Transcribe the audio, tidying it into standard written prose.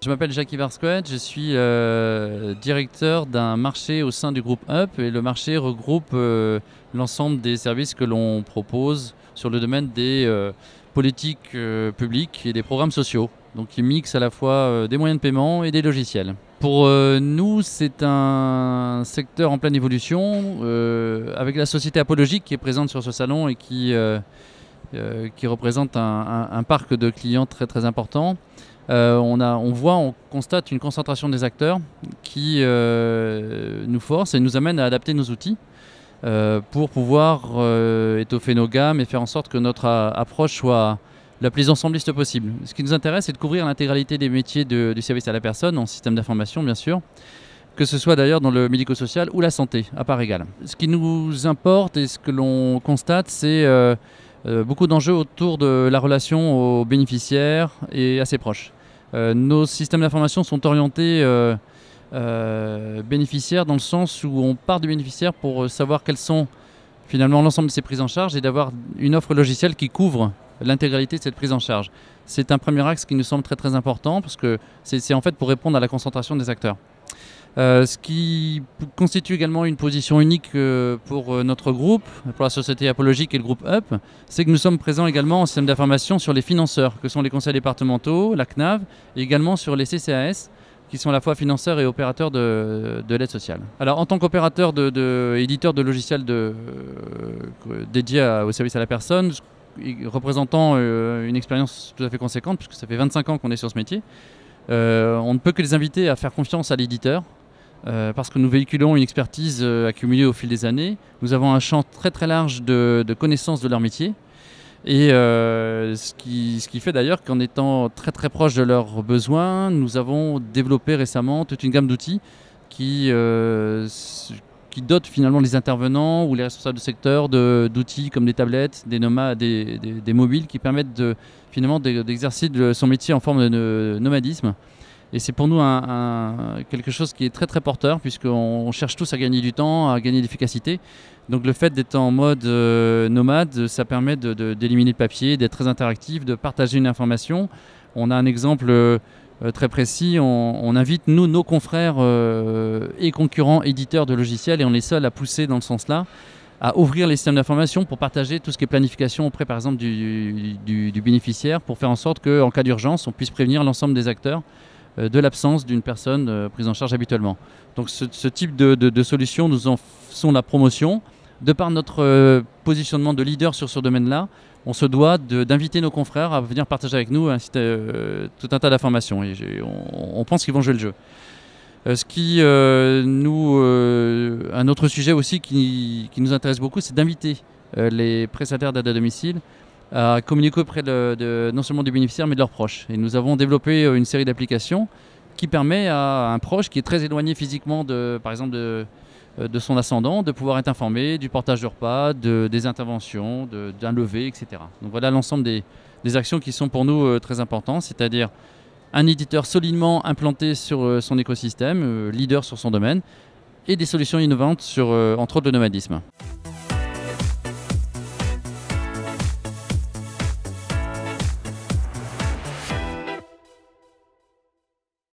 je m'appelle Jacques Ivarsquet, je suis directeur d'un marché au sein du groupe UP et le marché regroupe l'ensemble des services que l'on propose sur le domaine des politiques publiques et des programmes sociaux. Donc il mixe à la fois des moyens de paiement et des logiciels. Pour nous, c'est un secteur en pleine évolution avec la société Apologique qui est présente sur ce salon et qui représente un parc de clients très très important. On constate une concentration des acteurs qui nous force et nous amène à adapter nos outils pour pouvoir étoffer nos gammes et faire en sorte que notre approche soit la plus ensembliste possible. Ce qui nous intéresse, c'est de couvrir l'intégralité des métiers du service à la personne, en système d'information bien sûr, que ce soit d'ailleurs dans le médico-social ou la santé, à part égale. Ce qui nous importe et ce que l'on constate, c'est beaucoup d'enjeux autour de la relation aux bénéficiaires et à ses proches. Nos systèmes d'information sont orientés bénéficiaires dans le sens où on part du bénéficiaire pour savoir quelles sont finalement l'ensemble de ses prises en charge et d'avoir une offre logicielle qui couvre l'intégralité de cette prise en charge. C'est un premier axe qui nous semble très très important parce que c'est en fait pour répondre à la concentration des acteurs. Ce qui constitue également une position unique pour notre groupe, pour la société Apologique et le groupe UP, c'est que nous sommes présents également en système d'information sur les financeurs, que sont les conseils départementaux, la CNAV, et également sur les CCAS, qui sont à la fois financeurs et opérateurs de l'aide sociale. Alors en tant qu'opérateur éditeur de logiciels dédiés au service à la personne, représentant une expérience tout à fait conséquente, puisque ça fait 25 ans qu'on est sur ce métier, on ne peut que les inviter à faire confiance à l'éditeur, parce que nous véhiculons une expertise accumulée au fil des années. Nous avons un champ très très large de connaissances de leur métier. Et ce qui fait d'ailleurs qu'en étant très très proche de leurs besoins, nous avons développé récemment toute une gamme d'outils qui dotent finalement les intervenants ou les responsables de secteur d'outils comme des tablettes, des mobiles qui permettent finalement d'exercer son métier en forme de nomadisme. Et c'est pour nous quelque chose qui est très très porteur puisqu'on cherche tous à gagner du temps, à gagner de l'efficacité. Donc le fait d'être en mode nomade, ça permet d'éliminer le papier, d'être très interactif, de partager une information. On a un exemple très précis, on invite nos confrères et concurrents éditeurs de logiciels et on est seuls à pousser dans ce sens-là, à ouvrir les systèmes d'information pour partager tout ce qui est planification auprès par exemple du bénéficiaire pour faire en sorte qu'en cas d'urgence, on puisse prévenir l'ensemble des acteurs de l'absence d'une personne prise en charge habituellement. Donc ce type de solutions, nous en faisons la promotion. De par notre positionnement de leader sur ce domaine-là, on se doit d'inviter nos confrères à venir partager avec nous tout un tas d'informations. Et on pense qu'ils vont jouer le jeu. Un autre sujet aussi qui nous intéresse beaucoup, c'est d'inviter les prestataires d'aide à domicile à communiquer auprès non seulement des bénéficiaires mais de leurs proches. Et nous avons développé une série d'applications qui permet à un proche qui est très éloigné physiquement par exemple de son ascendant de pouvoir être informé du portage de repas, des interventions, d'un lever, etc. Donc voilà l'ensemble des actions qui sont pour nous très importantes, c'est-à-dire un éditeur solidement implanté sur son écosystème, leader sur son domaine, et des solutions innovantes sur, entre autres, le nomadisme.